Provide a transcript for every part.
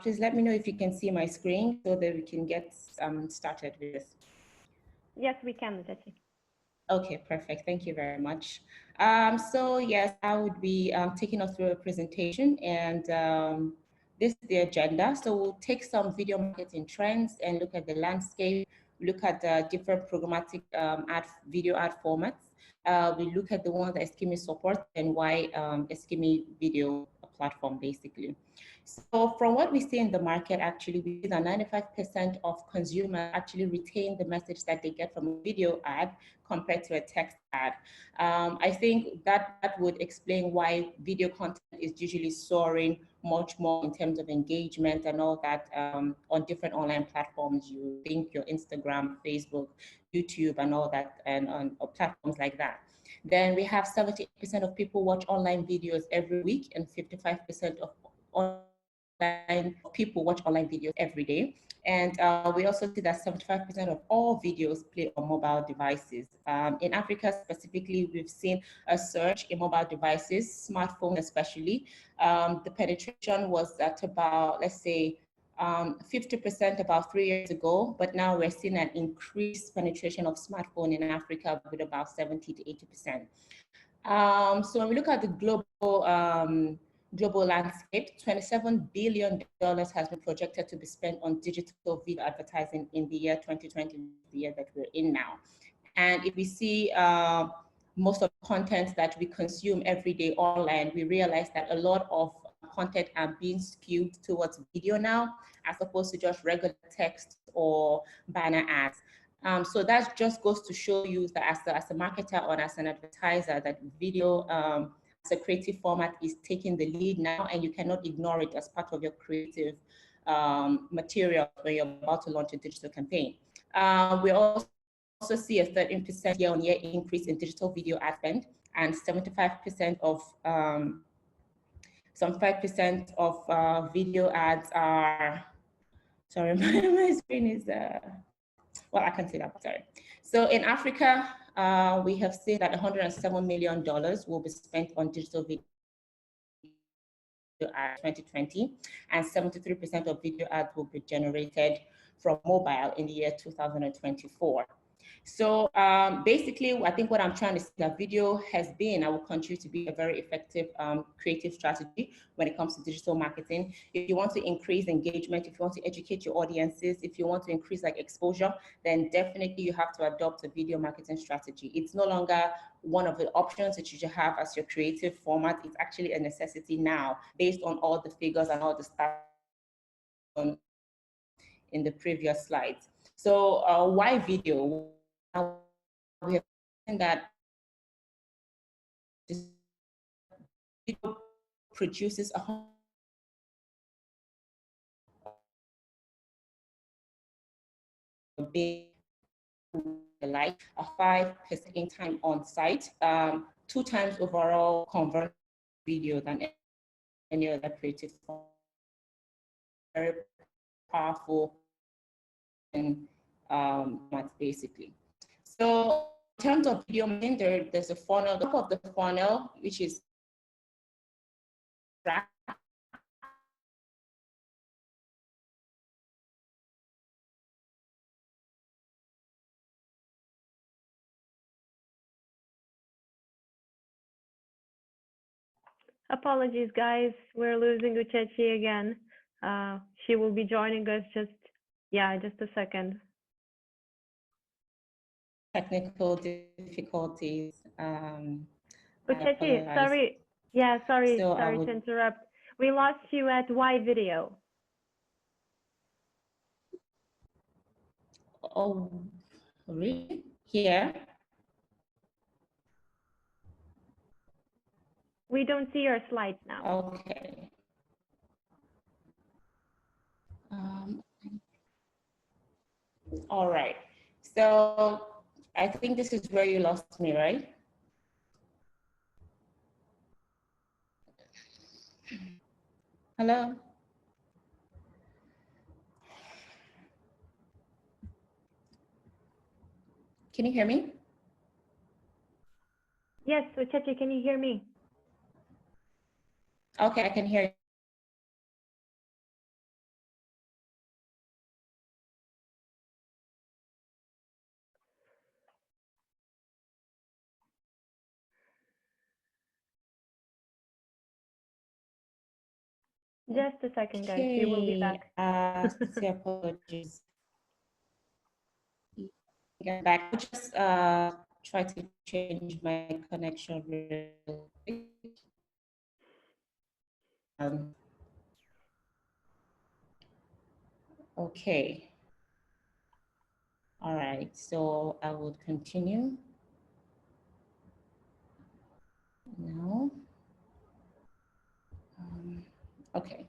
Please let me know if you can see my screen so that we can get started with this. Yes, we can, Uchechi. Okay, perfect. Thank you very much. So yes, I would be taking us through a presentation, and this is the agenda. So we'll take some video marketing trends and look at the landscape, look at the different programmatic video ad formats. We look at the ones that Eskimi supports and why Eskimi video platform basically. So from what we see in the market, actually, we see that 95% of consumers actually retain the message that they get from a video ad compared to a text ad. I think that would explain why video content is usually soaring much more in terms of engagement and all that on different online platforms. You think your Instagram, Facebook, YouTube, and all that, and on platforms like that. Then we have 78% of people watch online videos every week, and 55% of people watch online videos every day. And we also see that 75% of all videos play on mobile devices. In Africa specifically, we've seen a surge in mobile devices, smartphones especially. The penetration was at about, let's say, 50% about 3 years ago, but now we're seeing an increased penetration of smartphone in Africa with about 70 to 80%. So when we look at the global landscape, $27 billion has been projected to be spent on digital video advertising in the year 2020, the year that we're in now. And if we see most of the content that we consume every day online, we realize that a lot of content are being skewed towards video now, as opposed to just regular text or banner ads. So that just goes to show you that as a marketer or as an advertiser, that video as a creative format is taking the lead now, and you cannot ignore it as part of your creative material when you're about to launch a digital campaign. We also see a 13% year-on-year increase in digital video ad spend, and 75% of video ads are, sorry, my screen is, well, I can see that, sorry. So in Africa, we have seen that $107 million will be spent on digital video ads 2020, and 73% of video ads will be generated from mobile in the year 2024. So basically, I think what I'm trying to say that video has been, I will continue to be a very effective creative strategy when it comes to digital marketing. If you want to increase engagement, if you want to educate your audiences, if you want to increase like exposure, then definitely you have to adopt a video marketing strategy. It's no longer one of the options that you should have as your creative format. It's actually a necessity now, based on all the figures and all the stats in the previous slides. So why video? We have seen that video produces a big like a 5% time on site, 2 times overall convert video than any other creative form. Very powerful and basically. So in terms of video marketing, there's a funnel, the top of the funnel, which is track. Apologies, guys. We're losing Uchechi again. She will be joining us just a second. Technical difficulties. Uchechi, sorry. Yeah, sorry to interrupt. We lost you at why video. Oh, really? Here? We don't see your slides now. Okay. All right. So I think this is where you lost me, right? Hello? Can you hear me? Yes, Uchechi, can you hear me? Okay, I can hear you. Just a second, guys. She will be back. Sincere apologies. Get back. I'll just try to change my connection real quick. Okay. All right. So I will continue now. Okay.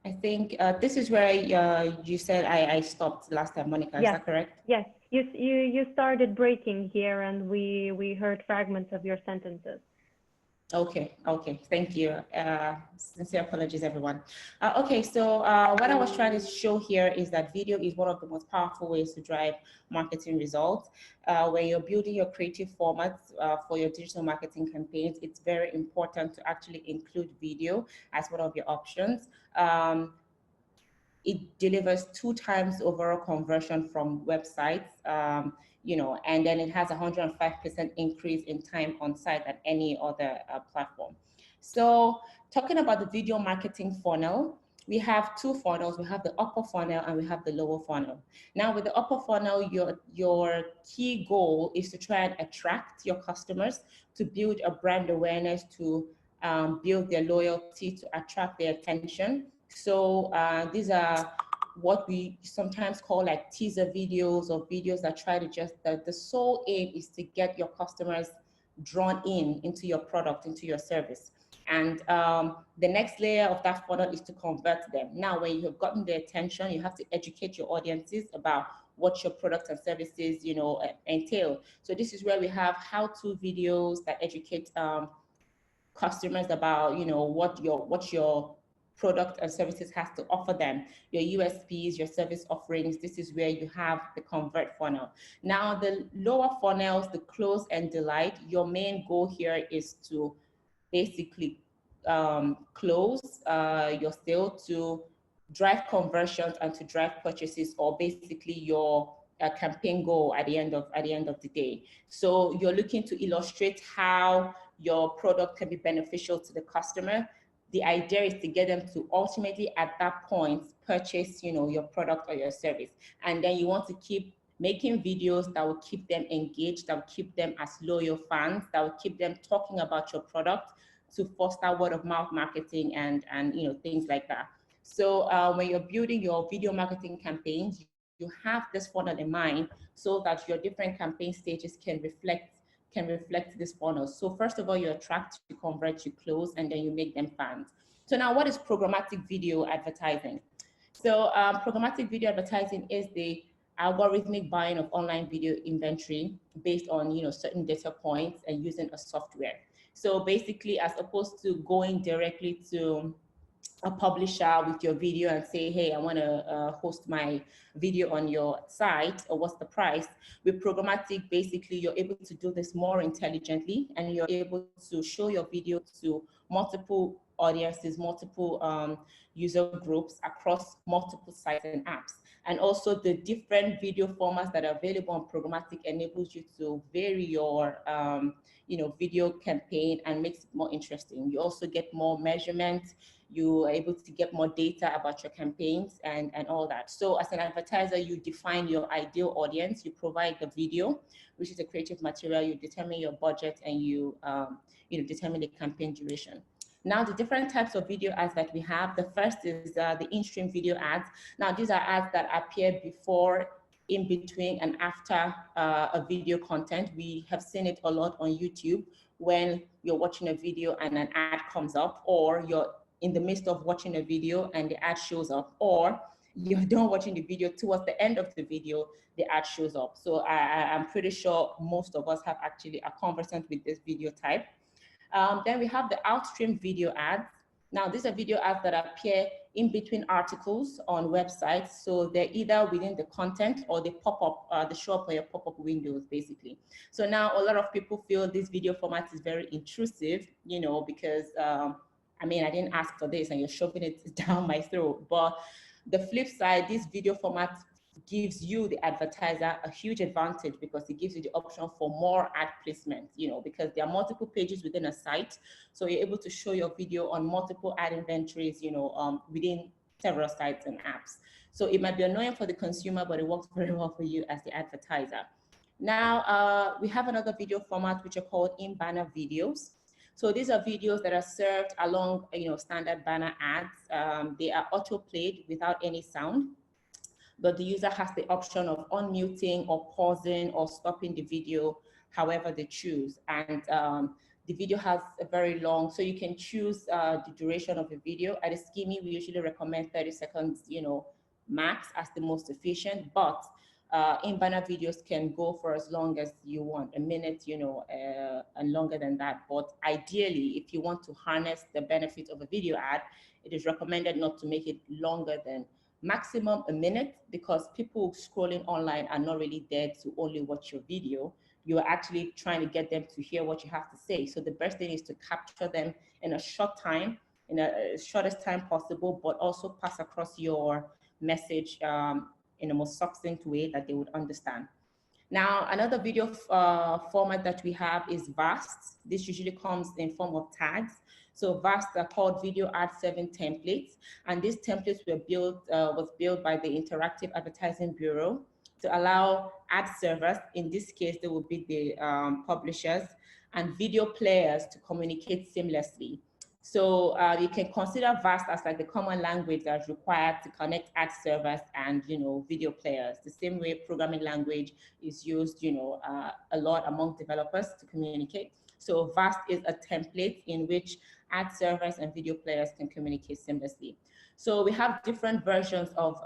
I think this is where you said I stopped last time, Monica. Yes. Is that correct? Yes. You started breaking here, and we heard fragments of your sentences. Okay, thank you. Sincere apologies, everyone. Okay, so what I was trying to show here is that video is one of the most powerful ways to drive marketing results. When you're building your creative formats for your digital marketing campaigns, it's very important to actually include video as one of your options. It delivers 2 times overall conversion from websites, and then it has 105% increase in time on site than any other platform. So talking about the video marketing funnel, we have 2 funnels. We have the upper funnel and we have the lower funnel. Now with the upper funnel, your key goal is to try and attract your customers, to build a brand awareness, to build their loyalty, to attract their attention. So these are what we sometimes call like teaser videos, or videos that try to just, the sole aim is to get your customers drawn into your product, into your service. And the next layer of that funnel is to convert them. Now, when you have gotten their attention, you have to educate your audiences about what your products and services, entail. So this is where we have how-to videos that educate customers about, what your product and services has to offer them, your USPs, your service offerings. This is where you have the convert funnel. Now, the lower funnels, the close and delight, your main goal here is to basically close your sale, to drive conversions and to drive purchases, or basically your campaign goal at the end of the day. So you're looking to illustrate how your product can be beneficial to the customer. The idea is to get them to ultimately at that point purchase, your product or your service. And then you want to keep making videos that will keep them engaged, that will keep them as loyal fans, that will keep them talking about your product, to foster word of mouth marketing and things like that. So when you're building your video marketing campaigns, you have this funnel in mind so that your different campaign stages can reflect this funnel. So first of all, you attract, you convert, you close, and then you make them fans. So now, what is programmatic video advertising? So programmatic video advertising is the algorithmic buying of online video inventory based on certain data points and using a software. So basically, as opposed to going directly to a publisher with your video and say, hey, I want to host my video on your site, or what's the price? With programmatic, basically, you're able to do this more intelligently, and you're able to show your video to multiple audiences, multiple user groups across multiple sites and apps. And also the different video formats that are available on programmatic enables you to vary your video campaign and makes it more interesting. You also get more measurement. You are able to get more data about your campaigns and all that. So as an advertiser, you define your ideal audience, you provide the video, which is a creative material, you determine your budget, and you determine the campaign duration. Now, the different types of video ads that we have, the first is the in-stream video ads. Now, these are ads that appear before, in between, and after a video content. We have seen it a lot on YouTube when you're watching a video and an ad comes up, or you're in the midst of watching a video and the ad shows up, or you're done watching the video, towards the end of the video, the ad shows up. So I'm pretty sure most of us have actually are conversant with this video type. Then we have the outstream video ads. Now, these are video ads that appear in between articles on websites. So they're either within the content, or they pop up, they show up on your pop-up windows, basically. So now a lot of people feel this video format is very intrusive, because I didn't ask for this and you're shoving it down my throat. But the flip side, these video formats gives you, the advertiser, a huge advantage because it gives you the option for more ad placement, because there are multiple pages within a site. So you're able to show your video on multiple ad inventories, within several sites and apps. So it might be annoying for the consumer, but it works very well for you as the advertiser. Now, we have another video format which are called in-banner videos. So these are videos that are served along, standard banner ads. They are auto-played without any sound, but the user has the option of unmuting or pausing or stopping the video however they choose. And the video has a very long, so you can choose the duration of the video. At Eskimi, we usually recommend 30 seconds, max as the most efficient, but in-banner videos can go for as long as you want, a minute, and longer than that. But ideally, if you want to harness the benefit of a video ad, it is recommended not to make it longer than maximum a minute, because people scrolling online are not really there to only watch your video. You are actually trying to get them to hear what you have to say. So the best thing is to capture them in a short time, in a shortest time possible, but also pass across your message in a more succinct way that they would understand. Now, another video format that we have is VAST. This usually comes in form of tags. So VAST are called video ad serving templates, and these templates were was built by the Interactive Advertising Bureau to allow ad servers, in this case, they will be the publishers, and video players to communicate seamlessly. So you can consider VAST as like the common language that's required to connect ad servers and video players. The same way programming language is used a lot among developers to communicate. So VAST is a template in which ad servers and video players can communicate seamlessly. So we have different versions of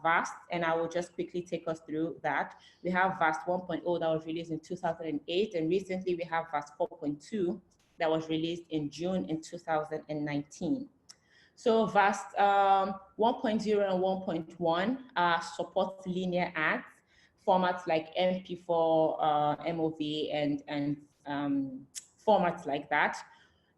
VAST, and I will just quickly take us through that. We have VAST 1.0 that was released in 2008, and recently we have VAST 4.2 that was released in June in 2019. So VAST 1.0 and 1.1 supports linear ads, formats like MP4, MOV, and formats like that.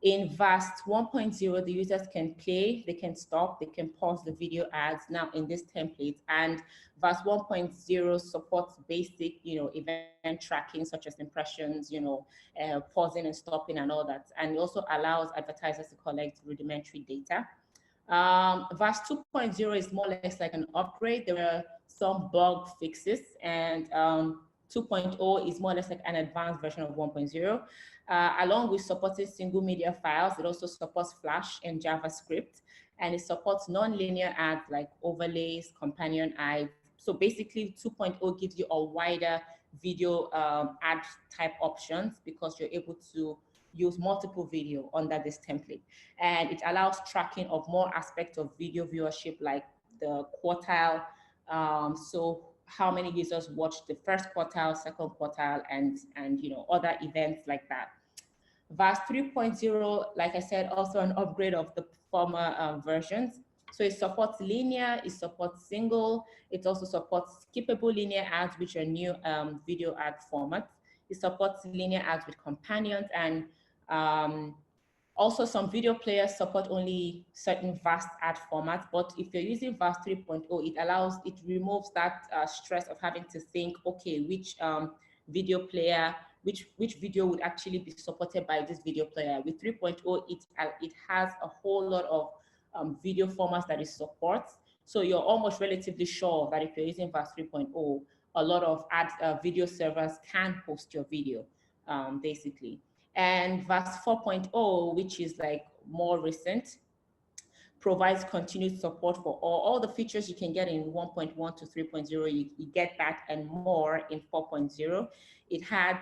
In VAST 1.0, the users can play, they can stop, they can pause the video ads now in this template. And VAST 1.0 supports basic, event tracking such as impressions, pausing and stopping and all that. And it also allows advertisers to collect rudimentary data. VAST 2.0 is more or less like an upgrade. There are some bug fixes, and 2.0 is more or less like an advanced version of 1.0. Along with supporting single media files, it also supports Flash and JavaScript, and it supports non-linear ads like overlays, companion ads. So basically 2.0 gives you a wider video ad type options because you're able to use multiple video under this template. And it allows tracking of more aspects of video viewership, like the quartile. So how many users watched the first quartile, second quartile, and other events like that. VAST 3.0, like I said, also an upgrade of the former versions. So it supports linear, it supports single, it also supports skippable linear ads, which are new video ad formats. It supports linear ads with companions, and also some video players support only certain VAST ad formats. But if you're using VAST 3.0, it removes that stress of having to think, okay, which video player, which video would actually be supported by this video player. With 3.0, it has a whole lot of video formats that it supports. So you're almost relatively sure that if you're using VAST 3.0, a lot of video servers can host your video, basically. And VAST 4.0, which is like more recent, provides continued support for all the features you can get in 1.1 to 3.0. You get that and more in 4.0. It had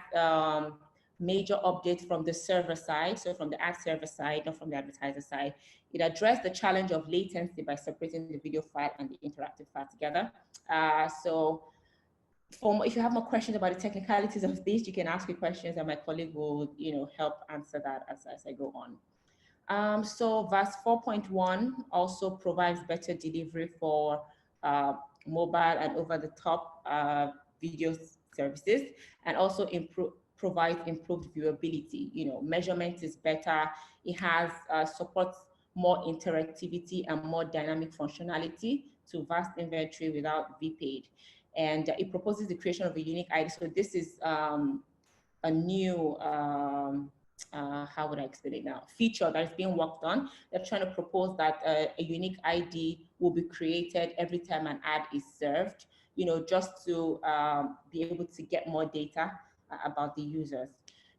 major updates from the server side, so from the ad server side, not from the advertiser side. It addressed the challenge of latency by separating the video file and the interactive file together. If you have more questions about the technicalities of this, you can ask me questions, and my colleague will, help answer that as I go on. So VAST 4.1 also provides better delivery for mobile and over-the-top video services, and also provides improved viewability. Measurement is better. It has supports more interactivity and more dynamic functionality. to vast inventory without VPaid. And it proposes the creation of a unique ID. So this is a new, how would I explain it now, feature that is being worked on. They're trying to propose that a unique ID will be created every time an ad is served, just to be able to get more data about the users.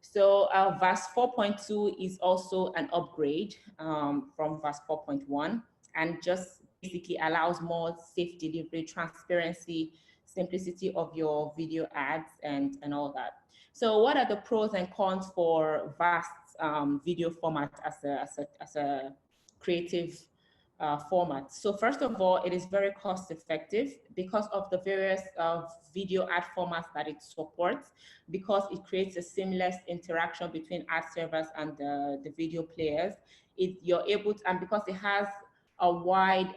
So VAS 4.2 is also an upgrade from VAS 4.1, and just basically allows more safe delivery, transparency, simplicity of your video ads, and all that. So what are the pros and cons for vast video format as a creative format? So first of all, it is very cost effective because of the various video ad formats that it supports, because it creates a seamless interaction between ad servers and the video players. You're able to, and because it has a wide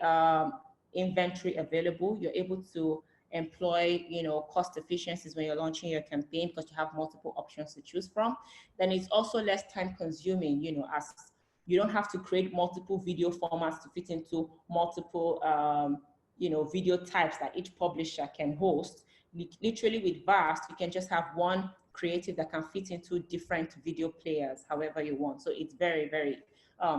inventory available, you're able to employ, cost efficiencies when you're launching your campaign because you have multiple options to choose from. Then it's also less time consuming, as you don't have to create multiple video formats to fit into multiple, video types that each publisher can host. Literally with VAST, you can just have one creative that can fit into different video players, however you want. So it's very, very,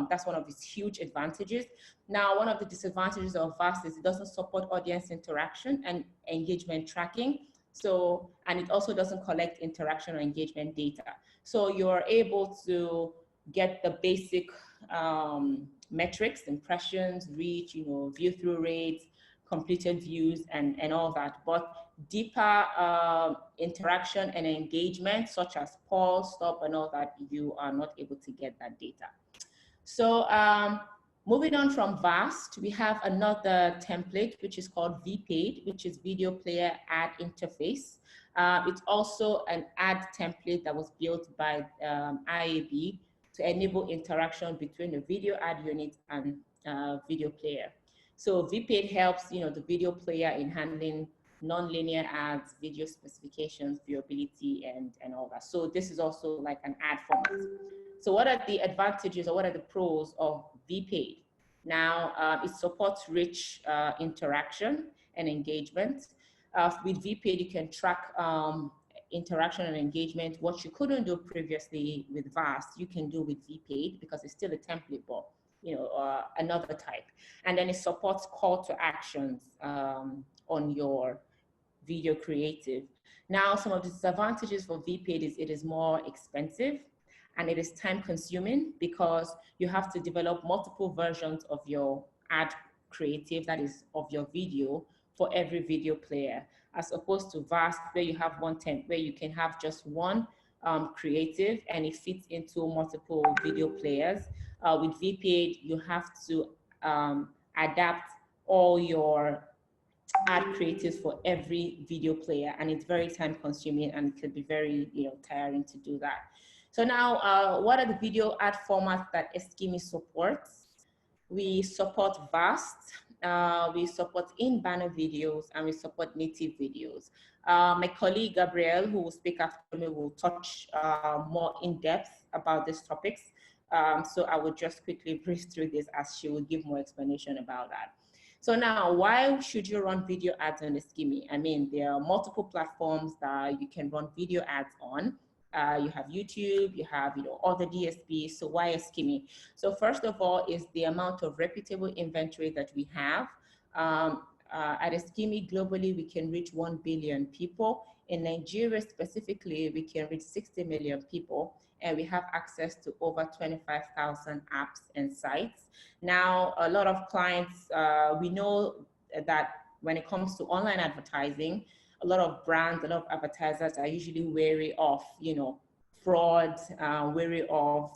that's one of its huge advantages. Now, one of the disadvantages of VAST is it doesn't support audience interaction and engagement tracking. So, and it also doesn't collect interaction or engagement data. So you're able to get the basic metrics, impressions, reach, view through rates, completed views, and all that. But deeper interaction and engagement, such as pause, stop, and all that, you are not able to get that data. So moving on from VAST, we have another template, which is called VPaid, which is Video Player Ad Interface. It's also an ad template that was built by IAB to enable interaction between the video ad unit and video player. So VPaid helps, the video player in handling non-linear ads, video specifications, viewability, and all that. So this is also like an ad format. So what are the advantages or what are the pros of VPaid? Now, it supports rich interaction and engagement. With VPaid, you can track interaction and engagement. What you couldn't do previously with VAST, you can do with VPaid because it's still a template, but another type. And then it supports call to actions on your video creative. Now, some of the disadvantages for VPaid is it is more expensive and it is time consuming because you have to develop multiple versions of your ad creative, that is of your video, for every video player, as opposed to VAST where you have one template where you can have just one creative and it fits into multiple video players. With VPaid, you have to adapt all your ad creatives for every video player, and it's very time consuming and it could be very tiring to do that. So now, what are the video ad formats that Eskimi supports? We support VAST, we support in-banner videos, and we support native videos. My colleague Gabrielle, who will speak after me, will touch more in depth about these topics. So I will just quickly breeze through this as she will give more explanation about that. So now, why should you run video ads on Eskimi? I mean, there are multiple platforms that you can run video ads on. You have YouTube, you have other DSPs. So why Eskimi? So first of all is the amount of reputable inventory that we have. At Eskimi globally, we can reach 1 billion people. In Nigeria specifically, we can reach 60 million people, and we have access to over 25,000 apps and sites. Now, a lot of clients, we know that when it comes to online advertising, a lot of brands, a lot of advertisers are usually wary of, fraud, wary of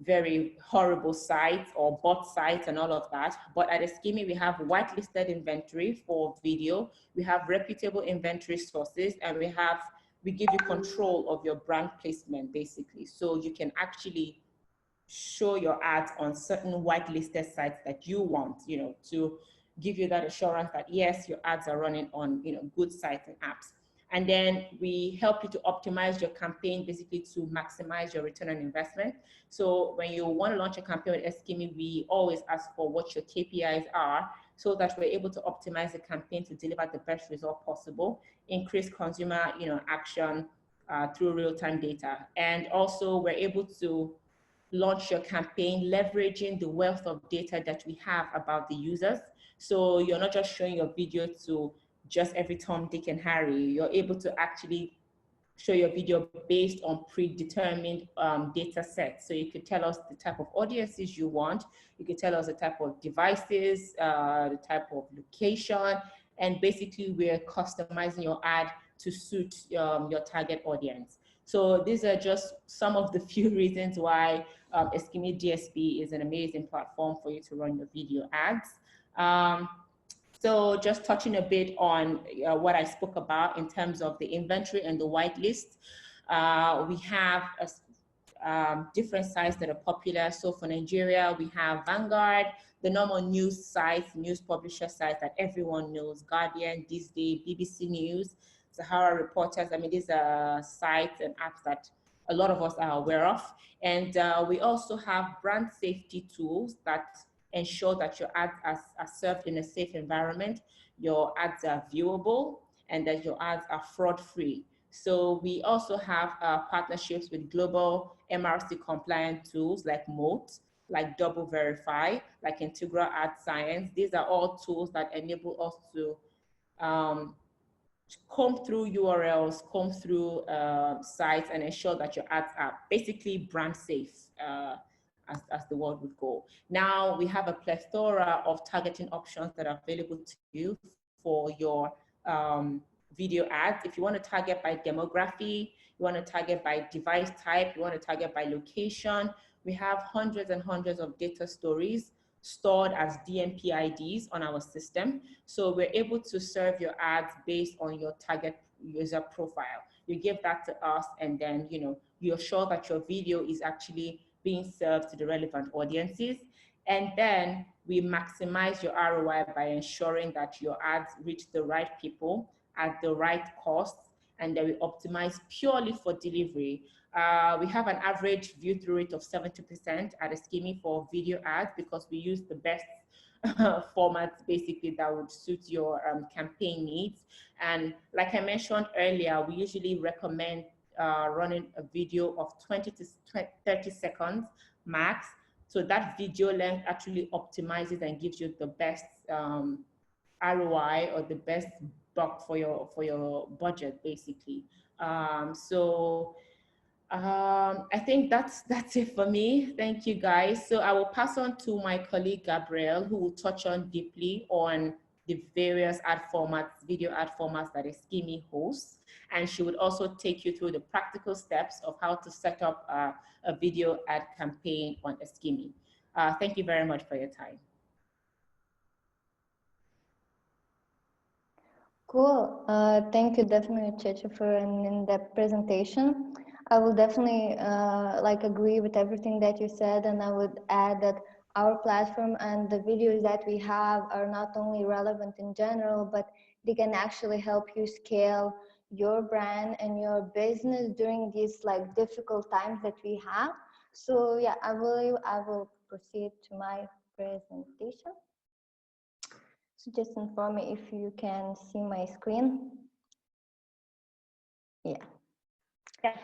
very horrible sites or bot sites and all of that. But at Eskimi, we have whitelisted inventory for video. We have reputable inventory sources, and we give you control of your brand placement, basically. So you can actually show your ads on certain whitelisted sites that you want, to give you that assurance that yes, your ads are running on, good sites and apps. And then we help you to optimize your campaign, basically to maximize your return on investment. So when you want to launch a campaign with Eskimi, we always ask for what your KPIs are so that we're able to optimize the campaign to deliver the best result possible, increase consumer action through real-time data. And also we're able to launch your campaign leveraging the wealth of data that we have about the users. So you're not just showing your video to just every Tom, Dick, and Harry. You're able to actually show your video based on predetermined data sets. So you could tell us the type of audiences you want. You could tell us the type of devices, the type of location, and basically we're customizing your ad to suit your target audience. So these are just some of the few reasons why Eskimi DSP is an amazing platform for you to run your video ads. So just touching a bit on what I spoke about in terms of the inventory and the whitelist. We have different sites that are popular. So for Nigeria, we have Vanguard, the normal news sites, news publisher sites that everyone knows, Guardian, This Day, BBC News, Sahara Reporters. I mean, these are sites and apps that a lot of us are aware of. And we also have brand safety tools that ensure that your ads are served in a safe environment, your ads are viewable, and that your ads are fraud-free. So we also have partnerships with global MRC compliant tools like Moat, like Double Verify, like Integral Ad Science. These are all tools that enable us to comb through URLs, comb through sites, and ensure that your ads are basically brand safe, as the word would go. Now we have a plethora of targeting options that are available to you for your video ads. If you want to target by demography, you want to target by device type, you want to target by location, we have hundreds and hundreds of data stories stored as DMP IDs on our system. So we're able to serve your ads based on your target user profile. You give that to us, and then you're sure that your video is actually being served to the relevant audiences. And then we maximize your ROI by ensuring that your ads reach the right people at the right cost, and then we optimize purely for delivery. We have an average view-through rate of 70% at Eskimi for video ads because we use the best formats basically that would suit your campaign needs. And like I mentioned earlier, we usually recommend running a video of 20 to 30 seconds max. So that video length actually optimizes and gives you the best ROI or the best buck for your budget, basically. I think that's it for me. Thank you, guys. So I will pass on to my colleague Gabrielle, who will touch on deeply on the various ad formats, video ad formats that Eskimi hosts, and she would also take you through the practical steps of how to set up a video ad campaign on Eskimi. Thank you very much for your time. Cool. Thank you definitely, Uchechi, for an in-depth presentation. I will definitely agree with everything that you said, and I would add that our platform and the videos that we have are not only relevant in general, but they can actually help you scale your brand and your business during these difficult times that we have. So yeah, I will proceed to my presentation. So just inform me if you can see my screen. Yeah.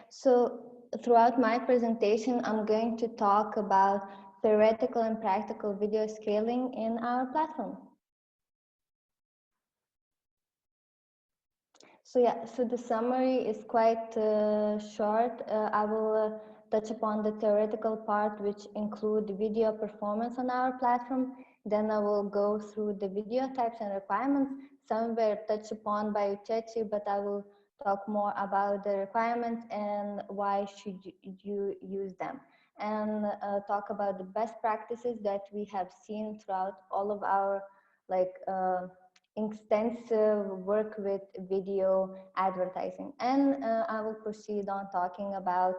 So throughout my presentation, I'm going to talk about theoretical and practical video scaling in our platform. So yeah, so the summary is quite short. I will touch upon the theoretical part, which include video performance on our platform. Then I will go through the video types and requirements. Some were touched upon by Uchechi, but I will talk more about the requirements and why should you use them, and talk about the best practices that we have seen throughout all of our extensive work with video advertising. And I will proceed on talking about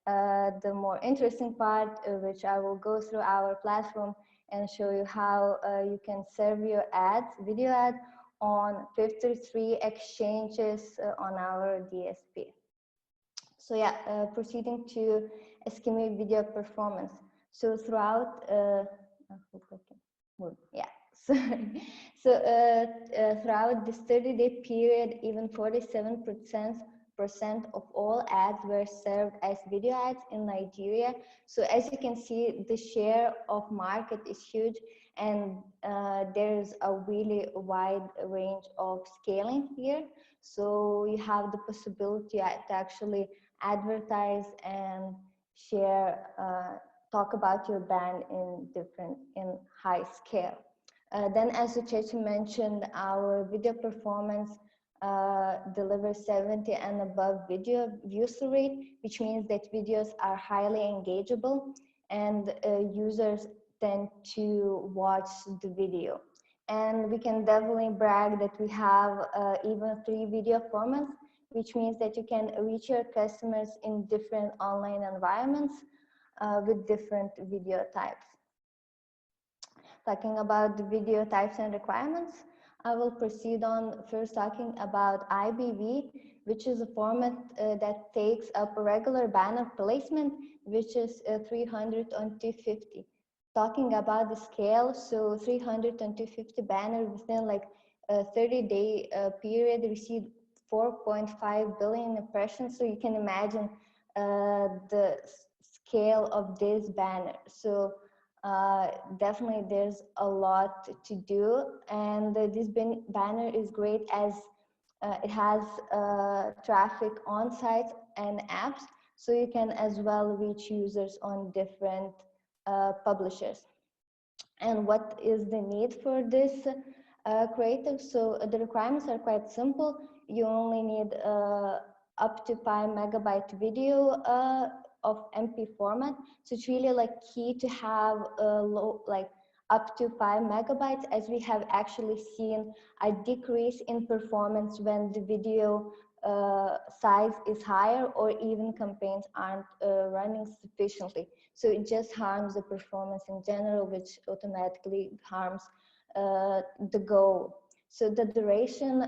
the more interesting part, which I will go through our platform and show you how you can serve your ads, video ads, on 53 exchanges on our DSP. So yeah, proceeding to ischemic video performance. So throughout, sorry. So throughout this 30-day period, even 47% of all ads were served as video ads in Nigeria. So as you can see, the share of market is huge, and there's a really wide range of scaling here. So you have the possibility to actually advertise and share, talk about your brand in high scale. Then, as Uchechi mentioned, our video performance delivers 70 and above video views rate, which means that videos are highly engageable and users tend to watch the video. And we can definitely brag that we have even 3 video formats, which means that you can reach your customers in different online environments with different video types. Talking about the video types and requirements, I will proceed on first talking about IBV, which is a format that takes up a regular banner placement, which is 300 on 250. Talking about the scale, so 300 on 250 banner within like a 30-day period received 4.5 billion impressions. So you can imagine the scale of this banner. So definitely there's a lot to do, and this banner is great as it has traffic on sites and apps, so you can as well reach users on different publishers. And what is the need for this creative? So the requirements are quite simple. You only need up to 5 megabyte video of MP format. So it's really like key to have low, like up to 5 megabytes, as we have actually seen a decrease in performance when the video size is higher, or even campaigns aren't running sufficiently. So it just harms the performance in general, which automatically harms the goal. So the duration,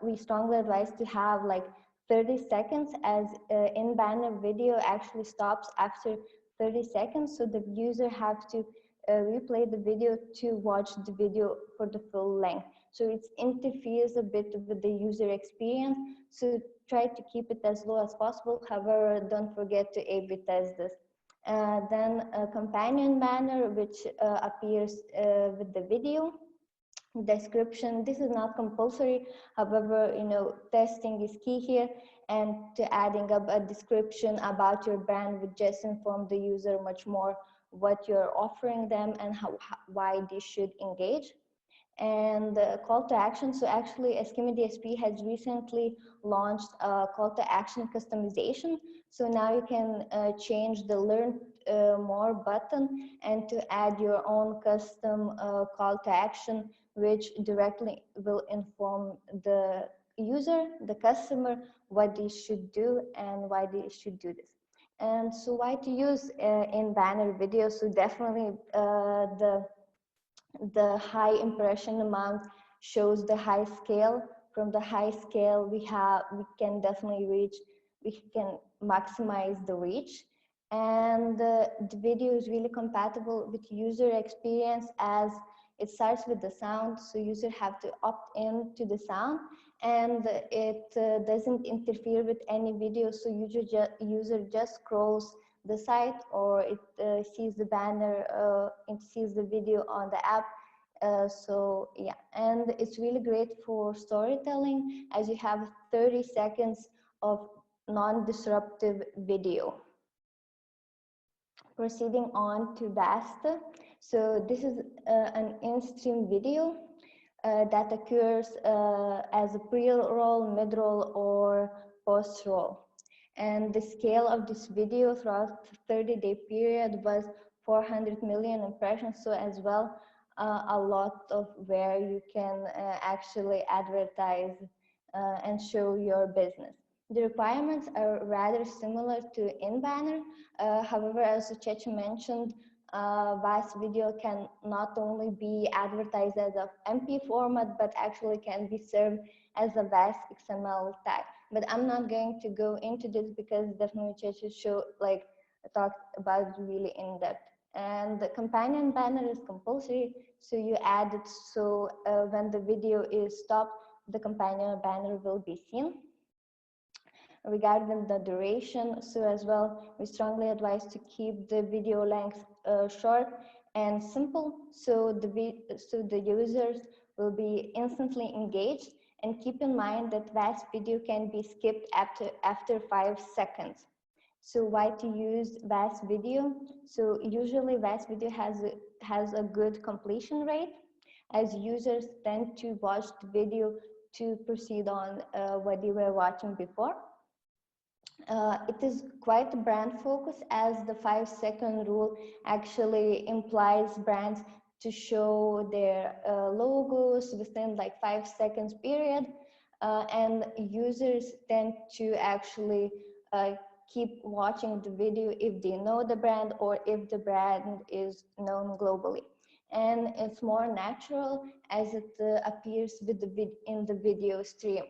we strongly advise to have like 30 seconds, as in-banner video actually stops after 30 seconds. So the user have to replay the video to watch the video for the full length. So it interferes a bit with the user experience. So try to keep it as low as possible. However, don't forget to A/B test this. Then a companion banner, which appears with the video description. This is not compulsory. However, testing is key here, and to adding up a description about your brand would just inform the user much more what you're offering them and why they should engage. And call to action. So actually, Eskimi DSP has recently launched a call to action customization. So now you can change the learn more button and to add your own custom call to action, which directly will inform the user, the customer, what they should do and why they should do this. And so why to use in banner video? So definitely the high impression amount shows the high scale. From the high scale we can definitely we can maximize the reach. And the video is really compatible with user experience, as it starts with the sound, so user have to opt in to the sound, and it doesn't interfere with any video, so user just scrolls the site, or it sees the banner, it sees the video on the app. So yeah, and it's really great for storytelling, as you have 30 seconds of non-disruptive video. Proceeding on to VAST. So this is an in-stream video that occurs as a pre-roll, mid-roll, or post-roll. And the scale of this video throughout the 30-day period was 400 million impressions. So as well, a lot of where you can actually advertise and show your business. The requirements are rather similar to in-banner. However, as Uchechi mentioned, VAS video can not only be advertised as a MP format, but actually can be served as a VAS XML tag. But I'm not going to go into this because definitely Uchechi talked about it really in depth. And the companion banner is compulsory, so you add it so when the video is stopped, the companion banner will be seen. Regarding the duration, so as well, we strongly advise to keep the video length short and simple, so the users will be instantly engaged. And keep in mind that VAS video can be skipped after 5 seconds. So why to use VAS video? So usually VAS video has a good completion rate, as users tend to watch the video to proceed on what they were watching before. It is quite brand focused, as the 5-second rule actually implies brands to show their logos within like 5 seconds period, and users tend to actually keep watching the video if they know the brand or if the brand is known globally. And it's more natural as it appears with in the video stream.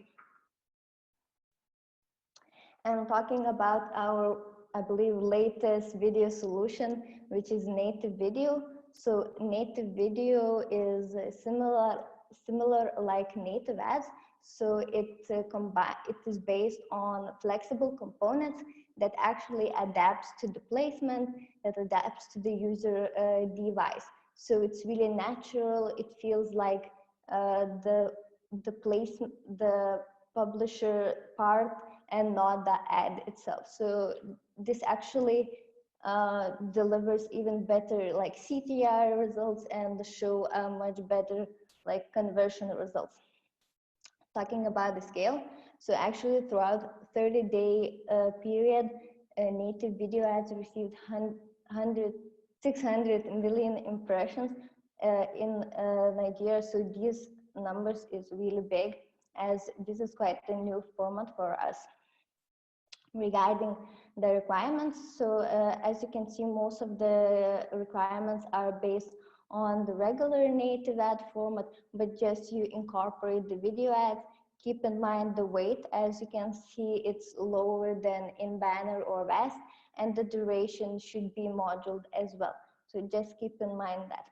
And talking about our, I believe, latest video solution, which is native video. So native video is similar like native ads. So it is based on flexible components that actually adapts to the placement, that adapts to the user device. So it's really natural. It feels like the publisher part and not the ad itself. So this actually delivers even better like CTR results and show a much better like conversion results. Talking about the scale, so actually throughout 30-day period, native video ads received 600 million impressions in Nigeria. So these numbers is really big, as this is quite a new format for us. Regarding the requirements, so as you can see, most of the requirements are based on the regular native ad format, but just you incorporate the video ads. Keep in mind the weight, as you can see, it's lower than in banner or VAS, and the duration should be modeled as well. So just keep in mind that.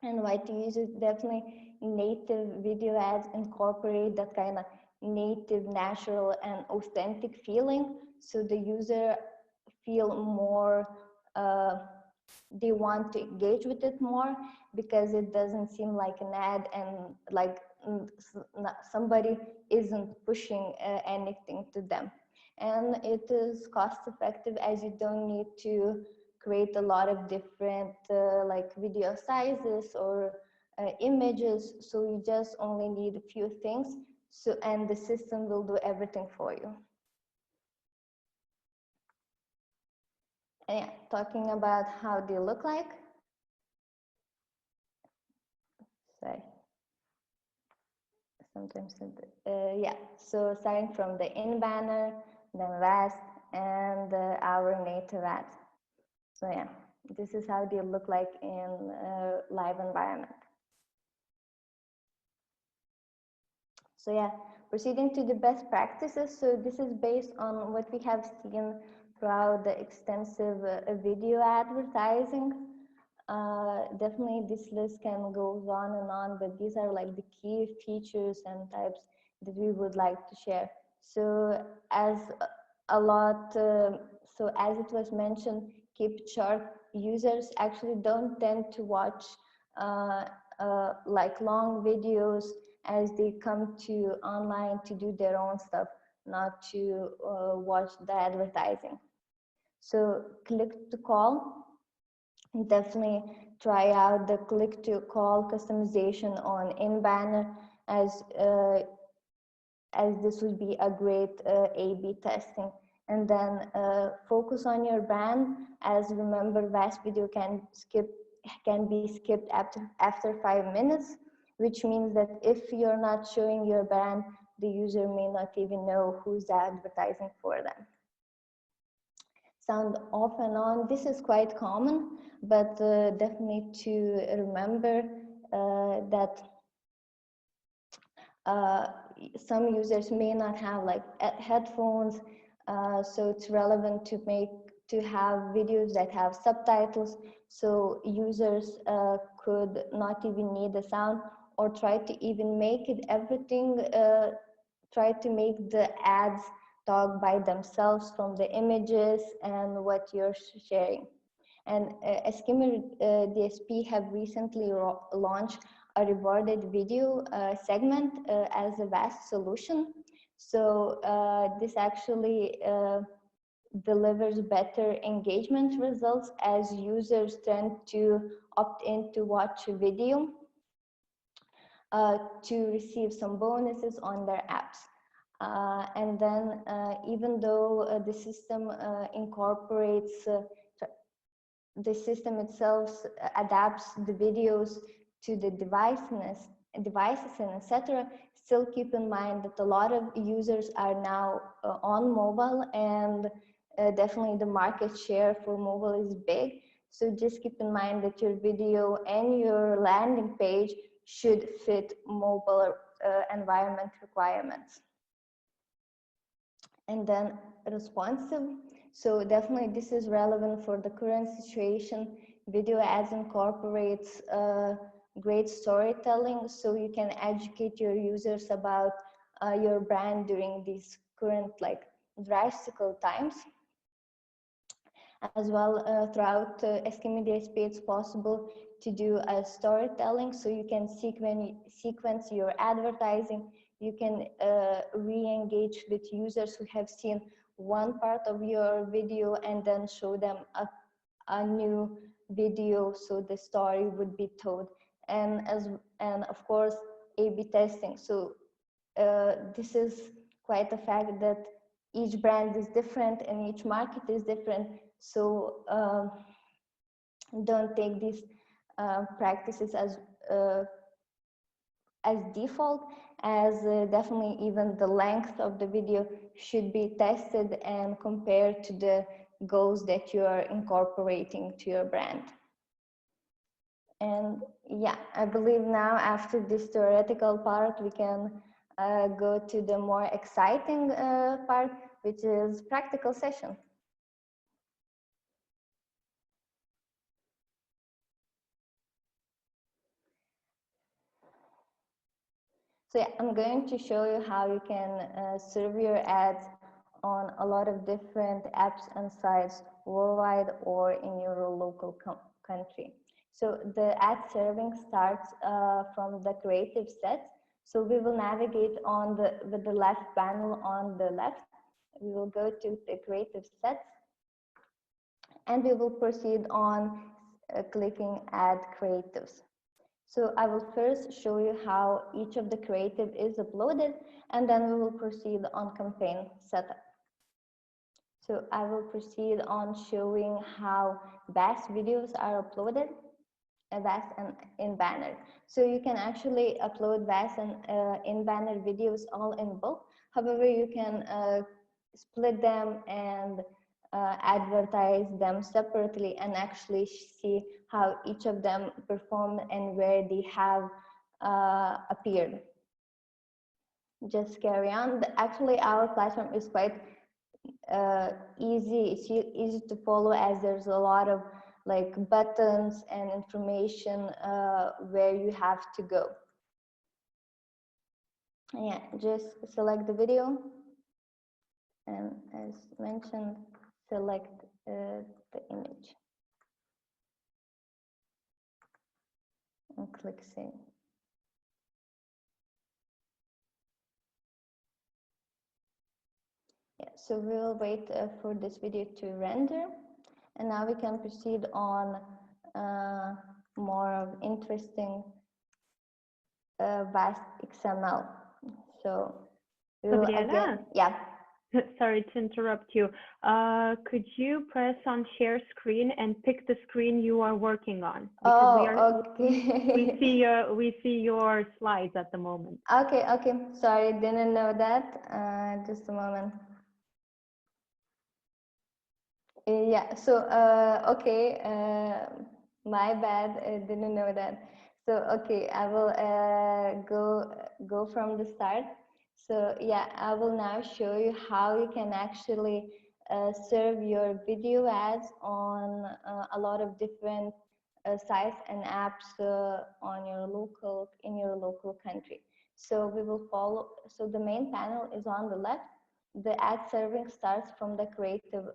And why to use it? Definitely native video ads incorporate that kind of native, natural, and authentic feeling, so the user feel more they want to engage with it more, because it doesn't seem like an ad and like somebody isn't pushing anything to them. And it is cost effective, as you don't need to create a lot of different like video sizes or images, so you just only need a few things. So, and the system will do everything for you. And yeah, talking about how they look like. Sorry. Sometimes, yeah. So starting from the in banner, then VAS, and our native ads. So yeah, this is how they look like in live environment. So yeah, proceeding to the best practices. So this is based on what we have seen throughout the extensive video advertising. Definitely this list can go on, but these are like the key features and types that we would like to share. So as as it was mentioned, keep it short. Users actually don't tend to watch like long videos, as they come to online to do their own stuff, not to watch the advertising. So click to call, definitely try out the click to call customization on in banner, as this would be a great A/B testing. And then focus on your brand, as remember VAS video can be skipped after 5 minutes, which means that if you're not showing your brand, the user may not even know who's advertising for them. sound off and on. This is quite common, but definitely to remember that some users may not have like headphones, so it's relevant to have videos that have subtitles, so users could not even need the sound, or try to even make it everything, try to make the ads talk by themselves from the images and what you're sharing. And Eskimo DSP have recently launched a rewarded video segment as a vast solution. So this actually delivers better engagement results as users tend to opt in to watch a video to receive some bonuses on their apps. And then even though the system incorporates, the system itself adapts the videos to the devices and etc., still keep in mind that a lot of users are now on mobile, and definitely the market share for mobile is big. So just keep in mind that your video and your landing page should fit mobile environment requirements. And then responsive. So definitely this is relevant for the current situation. Video ads incorporates great storytelling, so you can educate your users about your brand during these current like drastical times. As well, throughout Eskimo DSP, it's possible to do a storytelling, so you can sequence your advertising. You can re-engage with users who have seen one part of your video and then show them a new video, so the story would be told. And of course, A/B testing. So this is quite a fact that each brand is different and each market is different. So don't take these practices as default, as definitely even the length of the video should be tested and compared to the goals that you are incorporating to your brand. And yeah, I believe now after this theoretical part, we can go to the more exciting part, which is practical session. So yeah, I'm going to show you how you can serve your ads on a lot of different apps and sites worldwide or in your local country. So the ad serving starts from the creative sets. So we will navigate on with the left panel on the left. We will go to the creative sets, and we will proceed on clicking add creatives. So I will first show you how each of the creative is uploaded, and then we will proceed on campaign setup. So I will proceed on showing how VAS videos are uploaded, VAS and in banner. So you can actually upload VAS and in banner videos all in bulk. However, you can split them and advertise them separately and actually see how each of them perform and where they have appeared. Just carry on. Actually, our platform is quite easy. It's easy to follow, as there's a lot of like buttons and information where you have to go. Yeah, just select the video, and as mentioned, select the image and click save. Yeah, so we'll wait for this video to render, and now we can proceed on more of interesting vast XML. So we will again, yeah. Sorry to interrupt you. Could you press on share screen and pick the screen you are working on? Because okay. we see your slides at the moment. Okay, sorry, didn't know that. Just a moment. Yeah, so, okay, my bad, I didn't know that. So, okay, I will go from the start. So, yeah, I will now show you how you can actually serve your video ads on a lot of different sites and apps on in your local country. So we will follow, so the main panel is on the left. The ad serving starts from the creative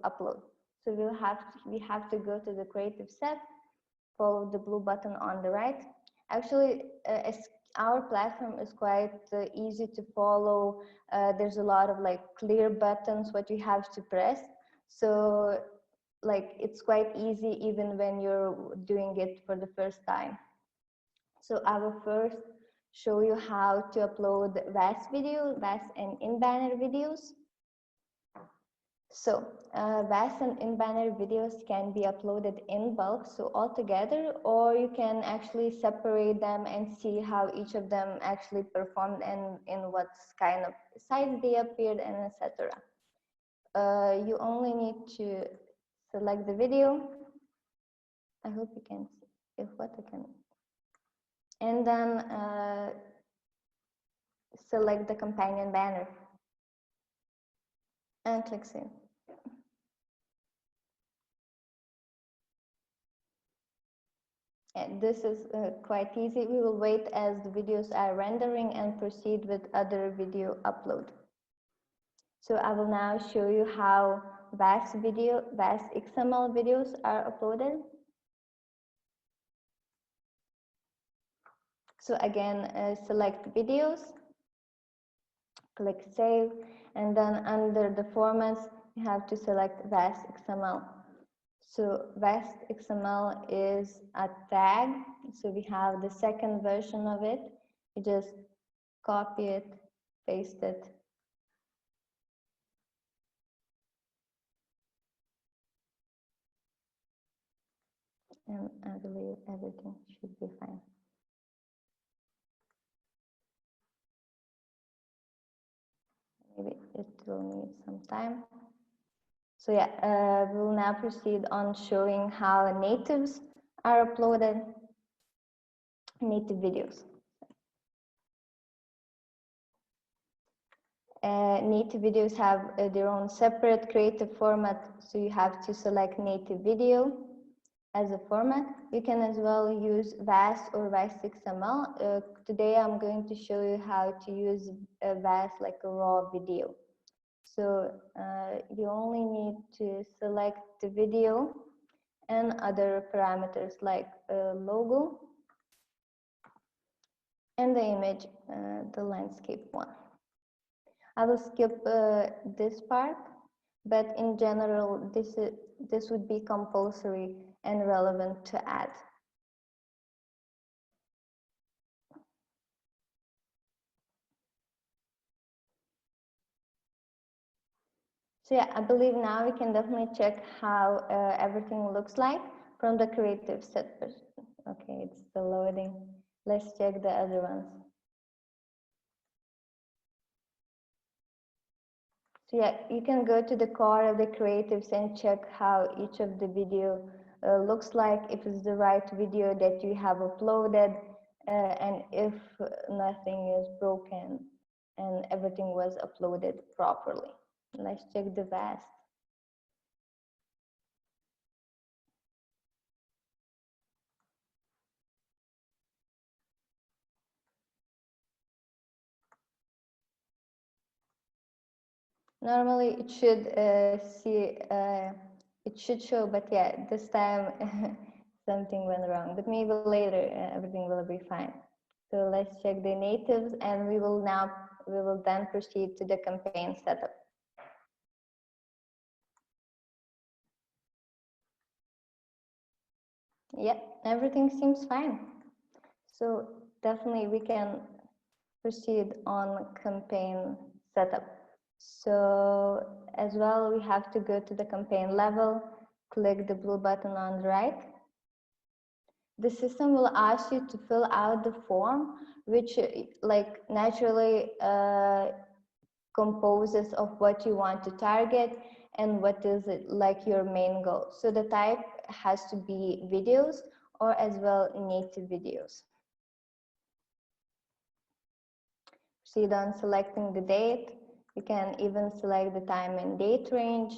upload. So we have to go to the creative set, follow the blue button on the right. Actually, our platform is quite easy to follow. There's a lot of like clear buttons what you have to press. So like it's quite easy even when you're doing it for the first time. So I will first show you how to upload VAS and in-banner videos. So VAS and in-banner videos can be uploaded in bulk, so all together, or you can actually separate them and see how each of them actually performed and in what kind of sites they appeared, and etc. You only need to select the video. I hope you can see, if what I can. And then select the companion banner and click save. And this is quite easy. We will wait as the videos are rendering and proceed with other video upload. So I will now show you how VAS XML videos are uploaded. So again, select videos, click save, and then under the formats, you have to select VAS XML. So VAS XML is a tag. So we have the second version of it. You just copy it, paste it. And I believe everything should be fine. Maybe it will need some time. So yeah, we will now proceed on showing how natives are uploaded, native videos. Native videos have their own separate creative format, so you have to select native video as a format. You can as well use VAS or VAS XML. Today I'm going to show you how to use VAS like a raw video. So you only need to select the video and other parameters like logo and the image, the landscape one. I will skip this part, but in general, this would be compulsory and relevant to add. So yeah, I believe now we can definitely check how everything looks like from the creative set. Okay, it's still loading. Let's check the other ones. So yeah, you can go to the core of the creatives and check how each of the video looks like, if it's the right video that you have uploaded, and if nothing is broken and everything was uploaded properly. Let's check the VAS. Normally it should it should show, but yeah, this time something went wrong. But maybe later everything will be fine. So let's check the natives, and we will then proceed to the campaign setup. Yeah, everything seems fine. So definitely we can proceed on campaign setup. So as well, we have to go to the campaign level, click the blue button on the right. The system will ask you to fill out the form, which like naturally composes of what you want to target and what is it like your main goal. So the type has to be videos or as well native videos. Proceed on selecting the date. You can even select the time and date range.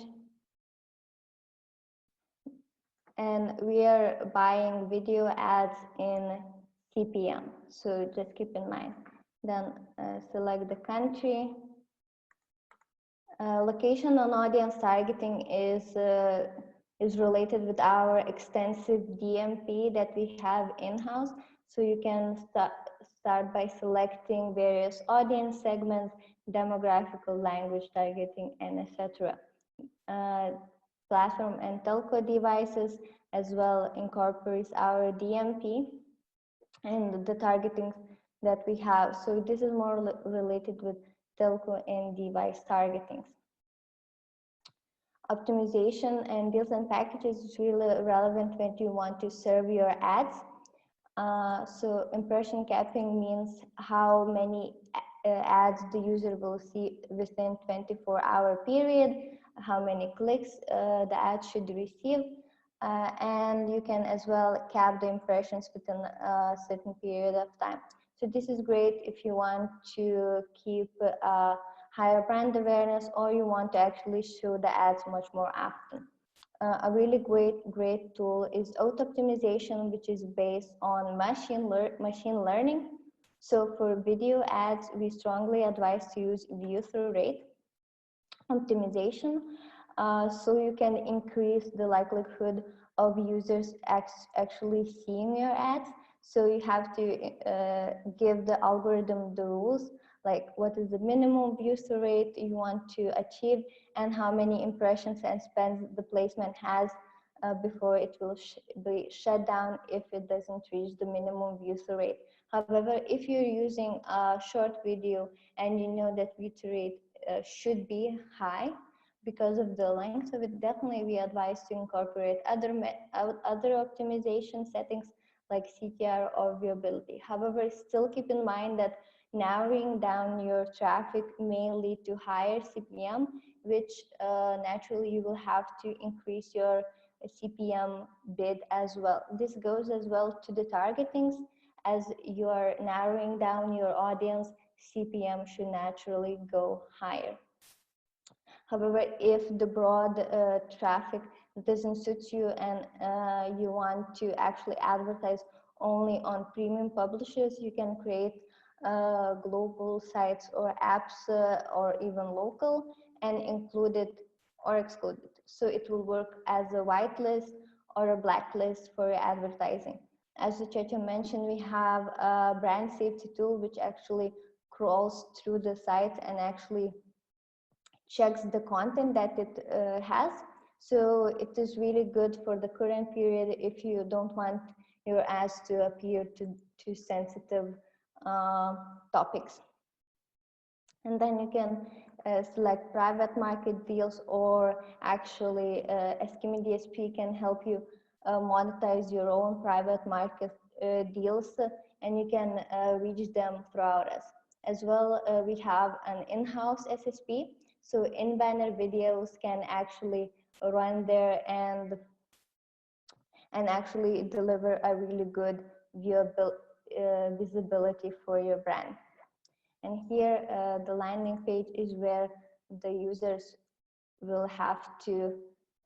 And we are buying video ads in CPM, so just keep in mind. Then select the country. Location on audience targeting is related with our extensive DMP that we have in-house. So you can start by selecting various audience segments, demographical, language targeting, and etc. Platform and telco devices as well incorporates our DMP and the targeting that we have. So this is more related with telco and device targetings. Optimization and deals and packages is really relevant when you want to serve your ads. So impression capping means how many ads the user will see within 24-hour period, how many clicks the ad should receive, and you can as well cap the impressions within a certain period of time. So this is great if you want to keep higher brand awareness, or you want to actually show the ads much more often. A really great tool is auto optimization, which is based on machine learning. So for video ads, we strongly advise to use view-through rate optimization, so you can increase the likelihood of users actually seeing your ads. So you have to give the algorithm the rules, like what is the minimum view-through rate you want to achieve, and how many impressions and spends the placement has before it will be shut down if it doesn't reach the minimum view-through rate. However, if you're using a short video and you know that view-through rate should be high because of the length of it, definitely we advise to incorporate other optimization settings like CTR or viewability. However, still keep in mind that narrowing down your traffic may lead to higher CPM, which naturally you will have to increase your CPM bid as well. This goes as well to the targetings. As you are narrowing down your audience, CPM should naturally go higher. However, if the broad traffic doesn't suit you and you want to actually advertise only on premium publishers, you can create global sites or apps or even local and include it or exclude it. So it will work as a whitelist or a blacklist for your advertising. As Uchechi mentioned, we have a brand safety tool which actually crawls through the site and actually checks the content that it has. So it is really good for the current period if you don't want your ads to appear to sensitive topics. And then you can select private market deals, or actually Eskimi DSP can help you monetize your own private market deals, and you can reach them throughout us. As well, we have an in-house SSP, so in-banner videos can actually run there and actually deliver a really good visibility for your brand. And here, the landing page is where the users will have to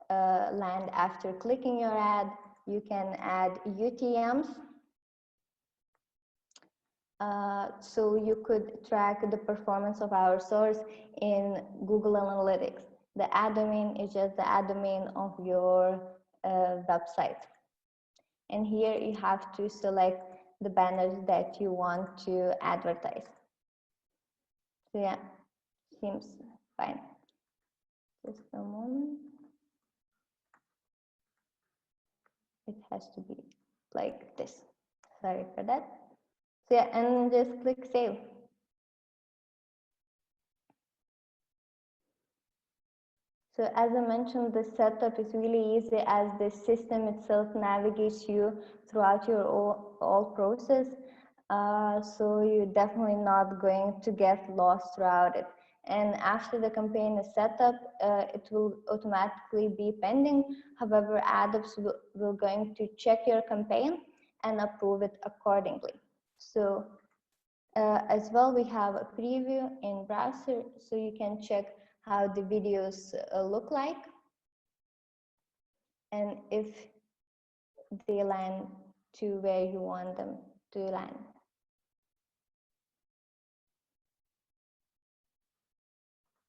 land after clicking your ad. You can add UTMs. So you could track the performance of our source in Google Analytics. The ad domain is just the ad domain of your website. And here you have to select the banners that you want to advertise. So yeah, seems fine. Just a moment. It has to be like this. Sorry for that. So yeah, and just click save. So as I mentioned, the setup is really easy as the system itself navigates you throughout your all process. So you're definitely not going to get lost throughout it. and after the campaign is set up, it will automatically be pending. However, AdOps will going to check your campaign and approve it accordingly. So as well, we have a preview in browser, so you can check how the videos look like and if they land to where you want them to land.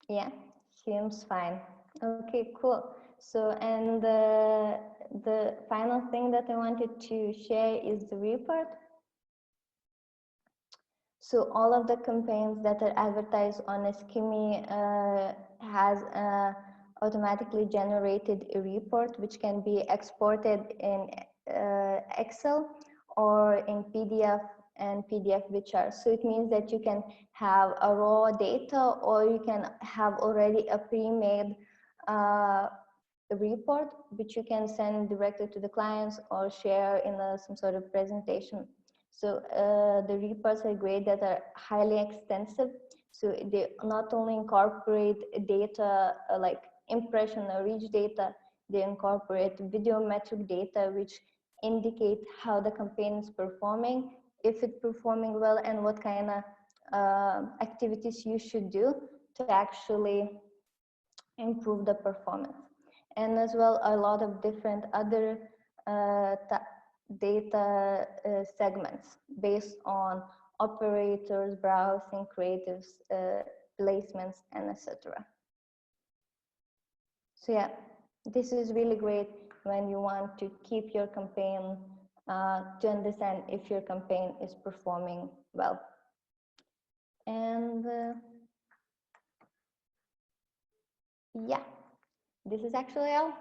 Yeah, seems fine. Okay, cool. So, and the final thing that I wanted to share is the report. So all of the campaigns that are advertised on a Skimmy has automatically generated a report which can be exported in Excel or in PDF and PDF WHR. So it means that you can have a raw data, or you can have already a pre-made report which you can send directly to the clients or share in some sort of presentation. So the reports are great that are highly extensive. So they not only incorporate data like impression or reach data, they incorporate videometric data which indicate how the campaign is performing, if it's performing well, and what kind of activities you should do to actually improve the performance. And as well, a lot of different other data segments based on operators, browsing, creatives, placements, and etc. So yeah, this is really great when you want to keep your campaign to understand if your campaign is performing well. And yeah, this is actually all.